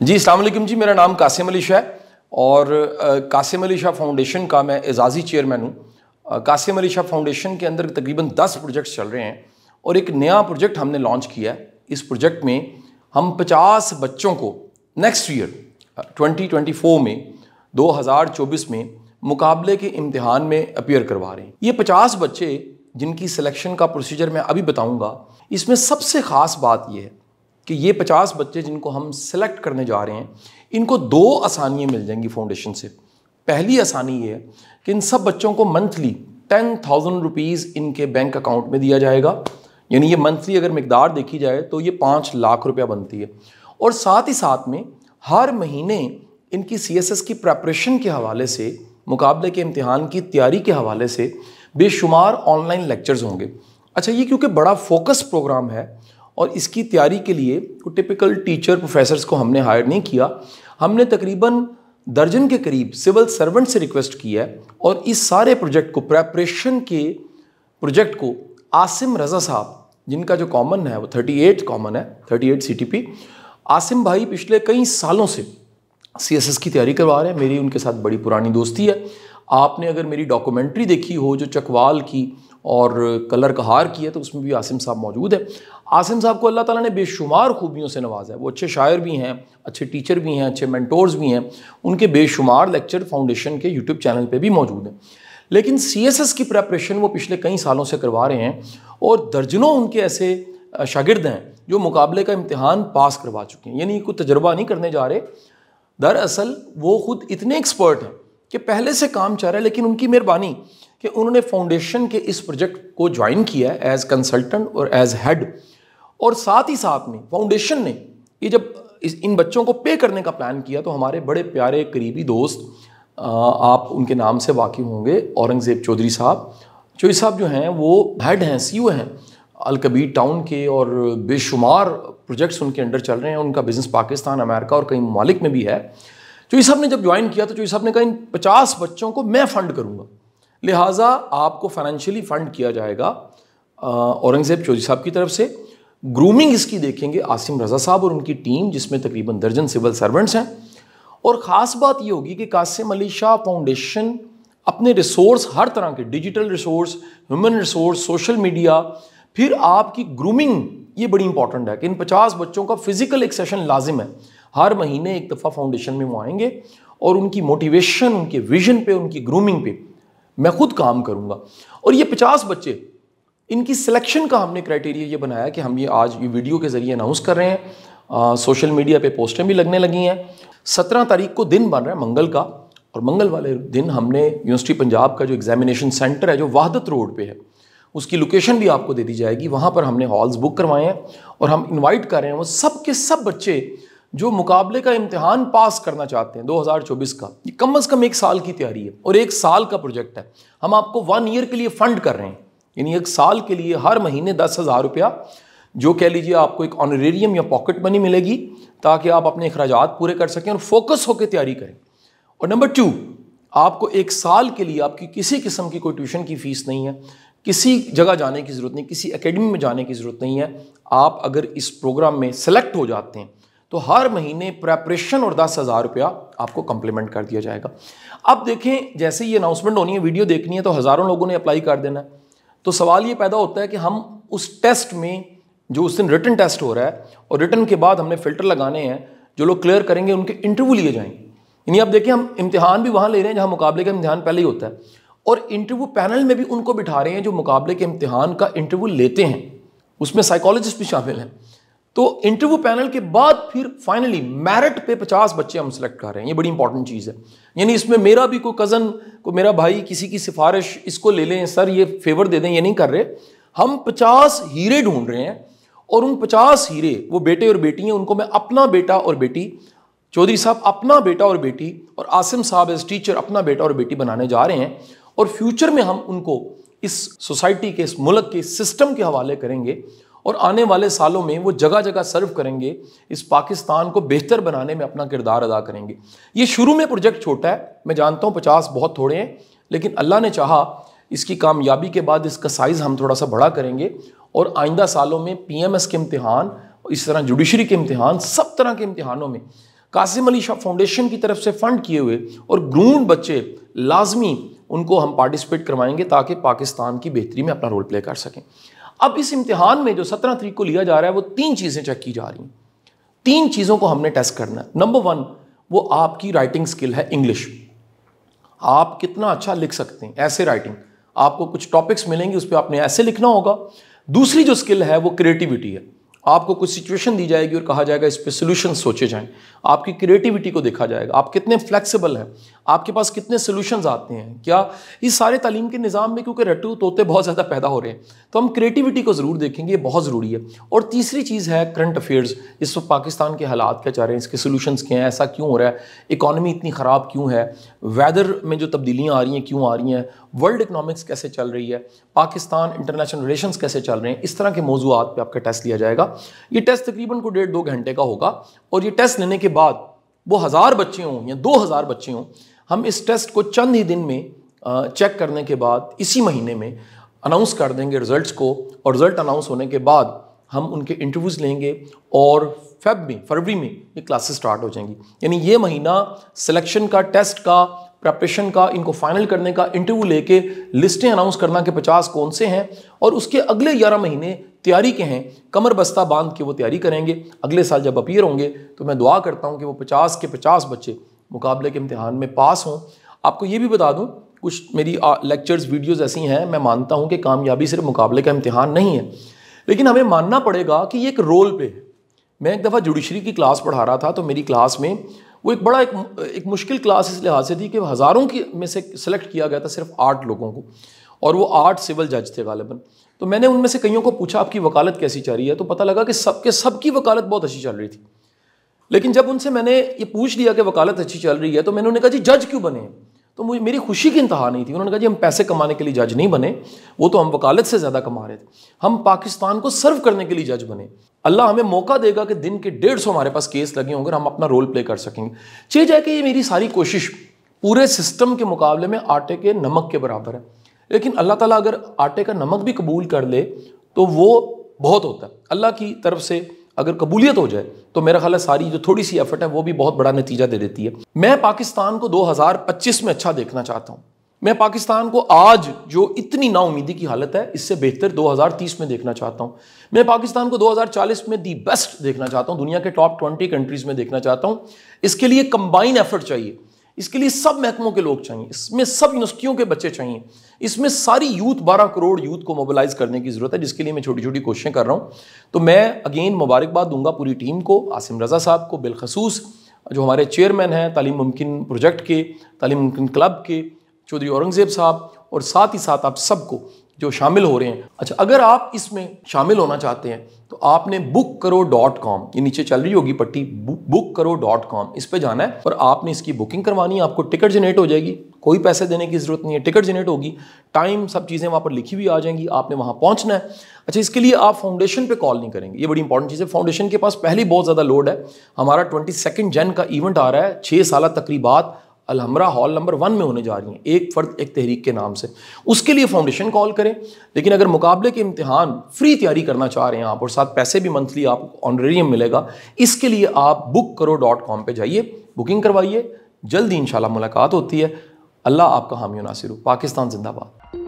जी अस्सलाम वालेकुम जी, मेरा नाम कासिम अली शाह है और कासिम अली शाह फाउंडेशन का मैं एजाज़ी चेयरमैन हूँ। कासिम अली शाह फाउंडेशन के अंदर तकरीबन 10 प्रोजेक्ट्स चल रहे हैं और एक नया प्रोजेक्ट हमने लॉन्च किया है। इस प्रोजेक्ट में हम 50 बच्चों को नेक्स्ट ईयर 2024 में 2024 में मुकाबले के इम्तिहान में अपीयर करवा रहे हैं। ये 50 बच्चे जिनकी सिलेक्शन का प्रोसीजर मैं अभी बताऊँगा। इसमें सबसे ख़ास बात यह है कि ये 50 बच्चे जिनको हम सिलेक्ट करने जा रहे हैं, इनको 2 आसानियाँ मिल जाएंगी फाउंडेशन से। पहली आसानी ये है कि इन सब बच्चों को मंथली 10,000 रुपीज़ इनके बैंक अकाउंट में दिया जाएगा। यानी ये मंथली अगर मिकदार देखी जाए तो ये 5 लाख रुपया बनती है। और साथ ही साथ में हर महीने इनकी CSS की प्रेपरेशन के हवाले से, मुकाबले के इम्तिहान की तैयारी के हवाले से बेशुमार ऑनलाइन लेक्चर्स होंगे। अच्छा, ये क्योंकि बड़ा फोकस प्रोग्राम है और इसकी तैयारी के लिए टिपिकल टीचर प्रोफेसर्स को हमने हायर नहीं किया। हमने तकरीबन दर्जन के करीब सिविल सर्वेंट से रिक्वेस्ट की है और इस सारे प्रोजेक्ट को, प्रेपरेशन के प्रोजेक्ट को आसिम रज़ा साहब, जिनका जो कॉमन है वो 38 कॉमन है, 38 CTP। आसिम भाई पिछले कई सालों से CSS की तैयारी करवा रहे हैं। मेरी उनके साथ बड़ी पुरानी दोस्ती है। आपने अगर मेरी डॉक्यूमेंट्री देखी हो जो चकवाल की और कलर कहार की है तो उसमें भी आसिम साहब मौजूद है। आसिम साहब को अल्लाह ताला ने बेशुमार खूबियों से नवाजा है। वो अच्छे शायर भी हैं, अच्छे टीचर भी हैं, अच्छे मेंटोर्स भी हैं। उनके बेशुमार लेक्चर फाउंडेशन के यूट्यूब चैनल पे भी मौजूद हैं। लेकिन CSS की प्रेपरेशन वो पिछले कई सालों से करवा रहे हैं और दर्जनों उनके ऐसे शागिर्द हैं जो मुकाबले का इम्तिहान पास करवा चुके हैं। यानी कोई तजर्बा नहीं करने जा रहे। दरअसल वो खुद इतने एक्सपर्ट हैं कि पहले से काम चल रहा है, लेकिन उनकी मेहरबानी कि उन्होंने फाउंडेशन के इस प्रोजेक्ट को ज्वाइन किया है एज कंसल्टेंट और एज हेड। और साथ ही साथ में फाउंडेशन ने ये जब इन बच्चों को पे करने का प्लान किया तो हमारे बड़े प्यारे करीबी दोस्त, आप उनके नाम से वाकिफ होंगे, औरंगज़ेब चौधरी साहब। चौधरी साहब जो हैं वो हेड हैं, CEO हैं अलकबीर टाउन के और बेशुमार प्रोजेक्ट्स उनके अंडर चल रहे हैं। उनका बिज़नेस पाकिस्तान, अमेरिका और कई ममालिक में भी है। चौधरी साहब ने जब ज्वाइन किया तो चौधरी साहब ने कहा इन 50 बच्चों को मैं फ़ंड करूँगा, लिहाजा आपको फाइनेंशियली फ़ंड किया जाएगा औरंगज़ेब चौधरी साहब की तरफ से। ग्रूमिंग इसकी देखेंगे आसिम रज़ा साहब और उनकी टीम, जिसमें तकरीबन दर्जन सिविल सर्वेंट्स हैं। और ख़ास बात ये होगी कि कासिम अली शाह फाउंडेशन अपने रिसोर्स, हर तरह के digital resource, human resource, social media, फिर आपकी ग्रूमिंग, ये बड़ी इंपॉर्टेंट है कि इन 50 बच्चों का फिज़िकल एक सेशन लाजिम है। हर महीने एक दफ़ा फाउंडेशन में वो आएंगे और उनकी मोटिवेशन, उनके विजन पे, उनकी ग्रूमिंग पे मैं खुद काम करूँगा। और ये 50 बच्चे, इनकी सिलेक्शन का हमने क्राइटेरिया ये बनाया कि हम ये आज ये वीडियो के ज़रिए अनाउंस कर रहे हैं। सोशल मीडिया पे पोस्टें भी लगने लगी हैं। 17 तारीख को दिन बन रहा है मंगल का, और मंगल वाले दिन हमने यूनिवर्सिटी पंजाब का जो एग्जामिनेशन सेंटर है जो वहादत रोड पे है, उसकी लोकेशन भी आपको दे दी जाएगी। वहाँ पर हमने हॉल्स बुक करवाए हैं और हम इन्वाइट कर रहे हैं वो सब के सब बच्चे जो मुकाबले का इम्तिहान पास करना चाहते हैं 2024 का। ये कम अज़ कम 1 साल की तैयारी है और 1 साल का प्रोजेक्ट है। हम आपको 1 ईयर के लिए फ़ंड कर रहे हैं, यानी 1 साल के लिए हर महीने 10,000 रुपया, जो कह लीजिए आपको एक ऑनरेरियम या पॉकेट मनी मिलेगी ताकि आप अपने अखराजात पूरे कर सकें और फोकस होकर तैयारी करें। और नंबर 2, आपको 1 साल के लिए आपकी किसी किस्म की कोई ट्यूशन की फ़ीस नहीं है, किसी जगह जाने की ज़रूरत नहीं, किसी एकेडमी में जाने की ज़रूरत नहीं है। आप अगर इस प्रोग्राम में सेलेक्ट हो जाते हैं तो हर महीने प्रेपरेशन और 10,000 रुपया आपको कम्प्लीमेंट कर दिया जाएगा। अब देखें, जैसे ये अनाउंसमेंट होनी है, वीडियो देखनी है तो हज़ारों लोगों ने अप्लाई कर देना है। तो सवाल ये पैदा होता है कि हम उस टेस्ट में, जो उस दिन रिटन टेस्ट हो रहा है और रिटन के बाद हमने फ़िल्टर लगाने हैं, जो लोग क्लियर करेंगे उनके इंटरव्यू लिए जाएंगे। यानी अब देखिए, हम इम्तिहान भी वहाँ ले रहे हैं जहाँ मुकाबले का इम्तिहान पहले ही होता है, और इंटरव्यू पैनल में भी उनको बिठा रहे हैं जो मुकाबले के इम्तिहान का इंटरव्यू लेते हैं। उसमें साइकोलॉजिस्ट भी शामिल हैं। तो इंटरव्यू पैनल के बाद फिर फाइनली मेरिट पे 50 बच्चे हम सेलेक्ट कर रहे हैं। ये बड़ी इंपॉर्टेंट चीज़ है। यानी इसमें मेरा भी कोई कज़न, कोई मेरा भाई, किसी की सिफारिश, इसको ले लें सर, ये फेवर दे दें, ये नहीं कर रहे। हम 50 हीरे ढूंढ रहे हैं और उन 50 हीरे, वो बेटे और बेटी हैं, उनको मैं अपना बेटा और बेटी, चौधरी साहब अपना बेटा और बेटी, और आसिम साहब एज टीचर अपना बेटा और बेटी बनाने जा रहे हैं। और फ्यूचर में हम उनको इस सोसाइटी के, इस मुल्क के सिस्टम के हवाले करेंगे और आने वाले सालों में वो जगह जगह सर्व करेंगे, इस पाकिस्तान को बेहतर बनाने में अपना किरदार अदा करेंगे। ये शुरू में प्रोजेक्ट छोटा है, मैं जानता हूँ 50 बहुत थोड़े हैं, लेकिन अल्लाह ने चाहा इसकी कामयाबी के बाद इसका साइज़ हम थोड़ा सा बड़ा करेंगे और आइंदा सालों में PMS के इम्तिहान, इस तरह जुडिशरी के इम्तिहान, सब तरह के इम्तिहानों में कासिम अली शाह फाउंडेशन की तरफ से फंड किए हुए और ग्रूम्ड बच्चे लाजमी उनको हम पार्टिसिपेट करवाएंगे ताकि पाकिस्तान की बेहतरी में अपना रोल प्ले कर सकें। अब इस इम्तिहान में जो 17 तारीख को लिया जा रहा है वो 3 चीज़ें चेक की जा रही हैं। 3 चीज़ों को हमने टेस्ट करना है। नंबर 1 वो आपकी राइटिंग स्किल है, इंग्लिश। आप कितना अच्छा लिख सकते हैं, ऐसे राइटिंग। आपको कुछ टॉपिक्स मिलेंगे, उस पर आपने ऐसे लिखना होगा। दूसरी जो स्किल है वो क्रिएटिविटी है। आपको कुछ सिचुएशन दी जाएगी और कहा जाएगा इस पे सॉल्यूशन सोचे जाएं। आपकी क्रिएटिविटी को देखा जाएगा, आप कितने फ्लेक्सिबल हैं, आपके पास कितने सॉल्यूशंस आते हैं। क्या इस सारे तालीम के निज़ाम में क्योंकि रट्टू तोते बहुत ज़्यादा पैदा हो रहे हैं तो हम क्रिएटिविटी को ज़रूर देखेंगे, ये बहुत ज़रूरी है। और तीसरी चीज़ है करंट अफेयर्स। इस वक्त पाकिस्तान के हालात क्या चाह रहे हैं, इसके सोल्यूशंस क्या हैं, ऐसा क्यों हो रहा है, इकॉनमी इतनी ख़राब क्यों है, वेदर में जो तब्दीलियाँ आ रही हैं क्यों आ रही हैं, वर्ल्ड इकनॉमिक्स कैसे चल रही है, पाकिस्तान इंटरनेशनल रिलेशंस कैसे चल रहे हैं। इस तरह के मौज़ूआत पे आपका टेस्ट लिया जाएगा। ये टेस्ट तकरीबन को 1.5-2 घंटे का होगा और ये टेस्ट लेने के बाद वो 1000 बच्चे हों या 2000 बच्चे हों, हम इस टेस्ट को चंद ही दिन में चेक करने के बाद इसी महीने में अनाउंस कर देंगे रिजल्ट्स को। और रिजल्ट अनाउंस होने के बाद हम उनके इंटरव्यूज़ लेंगे और फरवरी में ये क्लासेस स्टार्ट हो जाएंगी। यानी ये महीना सिलेक्शन का, टेस्ट का, प्रेपरेशन का, इनको फाइनल करने का, इंटरव्यू लेके लिस्टें अनाउंस करना कि 50 कौन से हैं, और उसके अगले 11 महीने तैयारी के हैं। कमर बस्ता बांध के वो तैयारी करेंगे। अगले साल जब अपीयर होंगे तो मैं दुआ करता हूँ कि वो 50 के 50 बच्चे मुकाबले के इम्तिहान में पास हों। आपको ये भी बता दूँ, कुछ मेरी लेक्चर्स वीडियोस ऐसी हैं, मैं मानता हूँ कि कामयाबी सिर्फ मुकाबले का इम्तिहान नहीं है, लेकिन हमें मानना पड़ेगा कि ये एक रोल प्ले है। मैं एक दफ़ा जुडिशरी की क्लास पढ़ा रहा था तो मेरी क्लास में वो एक मुश्किल क्लास इस लिहाज से थी कि हज़ारों की में से सिलेक्ट किया गया था सिर्फ 8 लोगों को, और वो 8 सिविल जज थे गालिबन। तो मैंने उनमें से कईयों को पूछा आपकी वकालत कैसी चल रही है, तो पता लगा कि सबकी वकालत बहुत अच्छी चल रही थी। लेकिन जब उनसे मैंने ये पूछ लिया कि वकालत अच्छी चल रही है तो मैंने उन्हें कहा जी जज क्यों बने, तो मेरी खुशी की इंतहा नहीं थी। उन्होंने कहा जी हम पैसे कमाने के लिए जज नहीं बने, वो तो हम वकालत से ज़्यादा कमा रहे थे, हम पाकिस्तान को सर्व करने के लिए जज बने। अल्लाह हमें मौका देगा कि दिन के 150 हमारे पास केस लगे होंगे, हम अपना रोल प्ले कर सकेंगे। चीज़ है कि ये मेरी सारी कोशिश पूरे सिस्टम के मुकाबले में आटे के नमक के बराबर है, लेकिन अल्लाह ताला अगर आटे का नमक भी कबूल कर ले तो वो बहुत होता है। अल्लाह की तरफ से अगर कबूलियत हो जाए तो मेरा ख्याल है सारी जो थोड़ी सी एफर्ट है वो भी बहुत बड़ा नतीजा दे देती है। मैं पाकिस्तान को 2025 में अच्छा देखना चाहता हूँ। मैं पाकिस्तान को आज जो इतनी नाउमीदी की हालत है इससे बेहतर 2030 में देखना चाहता हूँ। मैं पाकिस्तान को 2040 में दी बेस्ट देखना चाहता हूँ, दुनिया के टॉप 20 कंट्रीज़ में देखना चाहता हूँ। इसके लिए कंबाइन एफर्ट चाहिए, इसके लिए सब महकमों के लोग चाहिए, इसमें सब यूनिवर्सिटियों के बच्चे चाहिए, इसमें सारी यूथ 12 करोड़ यूथ को मोबिलाइज करने की ज़रूरत है, जिसके लिए मैं छोटी छोटी कोशिशें कर रहा हूँ। तो मैं अगेन मुबारकबाद दूंगा पूरी टीम को, आसिम रज़ा साहब को बिलखसूस, जो हमारे चेयरमैन हैं तालीम मुमकिन प्रोजेक्ट के, तालीम मुमकिन क्लब के, चौधरी औरंगज़ेब साहब, और साथ ही साथ आप सबको जो शामिल हो रहे हैं। अच्छा, अगर आप इसमें शामिल होना चाहते हैं तो आपने bookkaro.com, ये नीचे चल रही होगी पट्टी, bookkaro.com, इस पे जाना है और आपने इसकी बुकिंग करवानी है। आपको टिकट जनरेट हो जाएगी, कोई पैसे देने की ज़रूरत नहीं है, टिकट जनरेट होगी, टाइम सब चीज़ें वहाँ पर लिखी हुई आ जाएंगी, आपने वहाँ पहुँचना है। अच्छा, इसके लिए आप फाउंडेशन पे कॉल नहीं करेंगे, ये बड़ी इंपॉर्टेंट चीज़ है। फाउंडेशन के पास पहले ही बहुत ज़्यादा लोड है। हमारा 22 जन का इवेंट आ रहा है, 6 साल तकरीबात अलहमरा हॉल नंबर 1 में होने जा रही हैं, एक फ़र्द एक तहरीक के नाम से। उसके लिए फाउंडेशन कॉल करें। लेकिन अगर मुकाबले के इम्तिहान फ्री तैयारी करना चाह रहे हैं आप और साथ पैसे भी मंथली आपको ऑनरेरियम मिलेगा, इसके लिए आप bookkaro.com पे जाइए, बुकिंग करवाइए। जल्दी इंशाल्लाह मुलाकात होती है। अल्लाह आपका हामी नासिर हो। पाकिस्तान जिंदाबाद।